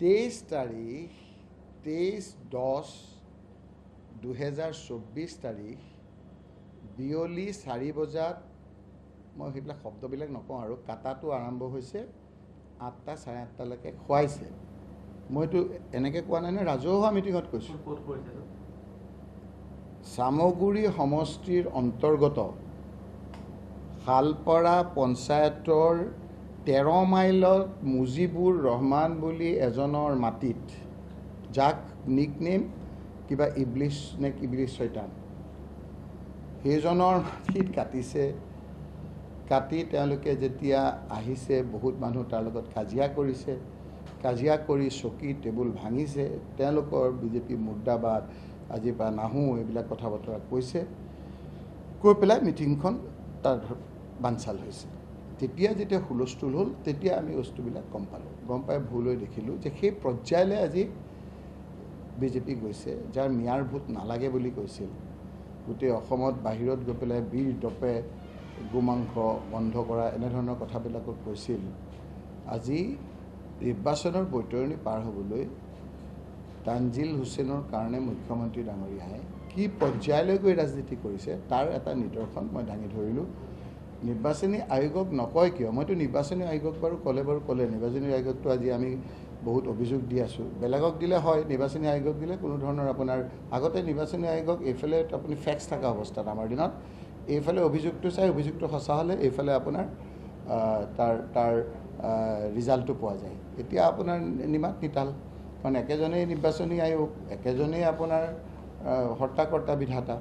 23 তাৰিখ 23/10/2024 তাৰিখ বিয়লি 4 বজাত মই সেইবিলাক শব্দবিলাক নকওঁ আৰু কাটাটো আৰম্ভ হৈছে 8টা 8:30লৈকে খুৱাইছে মইতো এনেকৈ কোৱা নাই নহয় ৰাজহুৱা মিটিঙত কৈছোঁ চামগুৰি সমষ্টিৰ অন্তৰ্গত শালপৰা পঞ্চায়তৰ 13 মাইলত মুজিবুৰ ৰহমান বুলি এজনৰ মাটিত যাক নিকনেম কিবা ইবলিছ নে ইবলিছ শয়তান সেইজনৰ মাটিত কাটিছে কাটি তেওঁলোকে যেতিয়া আহিছে বহুত মানুহ তাৰ লগত কাজিয়া কৰিছে কাজিয়া কৰি চকী টেবুল ভাঙিছে তেওঁলোকৰ বিজেপি মুৰ্দাবাদ আজিৰ পৰা নাহোঁ এইবিলাক কথা বতৰা কৈছে কৈ পেলাই মিটিংখন তাৰ বানচাল হৈছে তেতিয়া যেতিয়া হুলস্থুল হ'ল তেতিয়া আমি বস্তুবিলাক গম পাই ভুল হৈ দেখিলোঁ যে সেই পৰ্যায়লৈ আজি বিজেপি গৈছে যাৰ মিয়াৰ ভোট নালাগে বুলি কৈছিল গোটেই অসমত বাহিৰত গৈ পেলাই বীৰ দপে গোমাংস বন্ধ কৰা এনেধৰণৰ কথাবিলাকত কৈছিল আজি নিৰ্বাচনৰ বৈতৰণি পাৰ হ'বলৈ তানজিল হুছেইনৰ কাৰণে মুখ্যমন্ত্ৰী ডাঙৰীয়াই কি পৰ্যায়লৈ গৈ ৰাজনীতি কৰিছে তাৰ এটা নিদৰ্শন মই দাঙি ধৰিলোঁ নিৰ্বাচনী আয়োগক নকয় কিয় মইতো নিৰ্বাচনী আয়োগক বাৰু ক'লে নিৰ্বাচনী আয়োগকতো আজি আমি বহুত অভিযোগ দি আছোঁ বেলেগক দিলে হয় নিৰ্বাচনী আয়োগক দিলে কোনো ধৰণৰ আপোনাৰ আগতে নিৰ্বাচনী আয়োগক এইফালে আপুনি ফেক্স থকা অৱস্থাত আমাৰ দিনত এইফালে অভিযোগটো চাই অভিযোগটো সঁচা হ'লে এইফালে আপোনাৰ তাৰ ৰিজাল্টটো পোৱা যায় এতিয়া আপোনাৰ নিমাত নিতাল কাৰণ একেজনেই নিৰ্বাচনী আয়োগ একেজনেই আপোনাৰ হৰ্তাকৰ্তা বিধাতা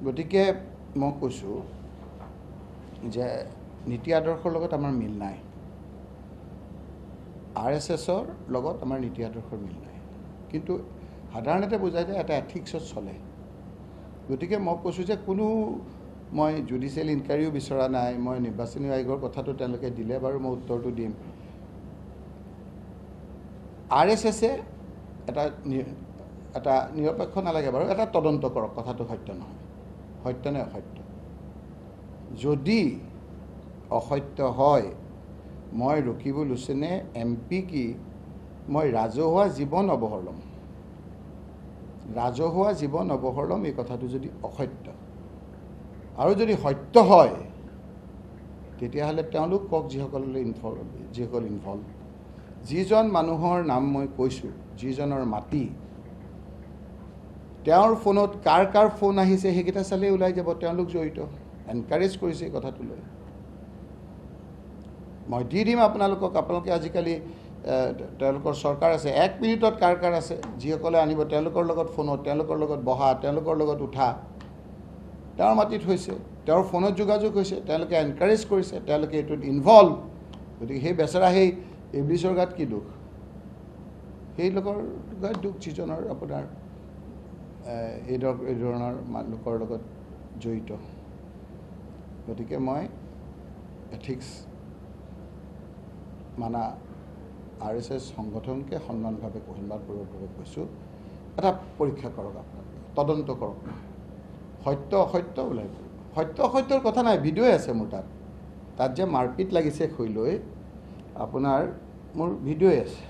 গতিকে মই কৈছোঁ যে নীতি আদৰ্শৰ লগত আমাৰ মিল নাই RSSৰ লগত আমাৰ নীতি আদৰ্শৰ মিল নাই কিন্তু সাধাৰণতে বুজাই যায় এটা এথিক্সত চলে গতিকে মই কৈছোঁ যে কোনো মই জুডিচিয়েল ইনকুৱাৰীও বিচৰা নাই মই নিৰ্বাচনী আয়োগৰ কথাটো তেওঁলোকে দিলে বাৰু মই উত্তৰটো দিম RSSে এটা নিৰপেক্ষ নালাগে বাৰু এটা তদন্ত কৰক কথাটো সত্য নহয় সত্য নে অসত্য যদি অসত্য হয় মই ৰকিবুল হুছেইনে MP কি মই ৰাজহুৱা জীৱন অৱহেলম এই কথাটো যদি অসত্য আৰু যদি সত্য হয় তেতিয়াহ'লে তেওঁলোক কওক যিসকল ইনভলভ যিজন মানুহৰ নাম মই কৈছোঁ যিজনৰ মাটি তেওঁৰ ফোনত কাৰ ফোন আহিছে সেইকেইটা চালেই ওলাই যাব তেওঁলোক জড়িত এনকাৰেজ কৰিছে এই কথাটো লৈ মই দি দিম আপোনালোকে আজিকালি তেওঁলোকৰ চৰকাৰ আছে 1 মিনিটত কাৰ আছে যিসকলে আনিব তেওঁলোকৰ লগত ফোনত তেওঁলোকৰ লগত বহা তেওঁলোকৰ লগত উঠা তেওঁৰ মাটিত হৈছে তেওঁৰ ফোনত যোগাযোগ হৈছে তেওঁলোকে এনকাৰেজ কৰিছে তেওঁলোকে এইটোত ইনভলভ গতিকে সেই বেচেৰা সেই ইবলিছৰ গাত কি দুখ সেই লোকৰ গাত দুখ যিজনৰ আপোনাৰ এই ধৰণৰ লোকৰ লগত জড়িত গতিকে মই এথিক্স মানা RSS সংগঠনকে সন্মানপূৰ্বকভাৱে কৈছোঁ এটা পৰীক্ষা কৰক আপোনালোকে তদন্ত কৰক সত্য অসত্য ওলাই পৰিব সত্য অসত্যৰ কথা নাই ভিডিঅ'ই আছে মোৰ তাত যে মাৰপিট লাগিছে খৈ লৈ আপোনাৰ মোৰ ভিডিঅ'ই আছে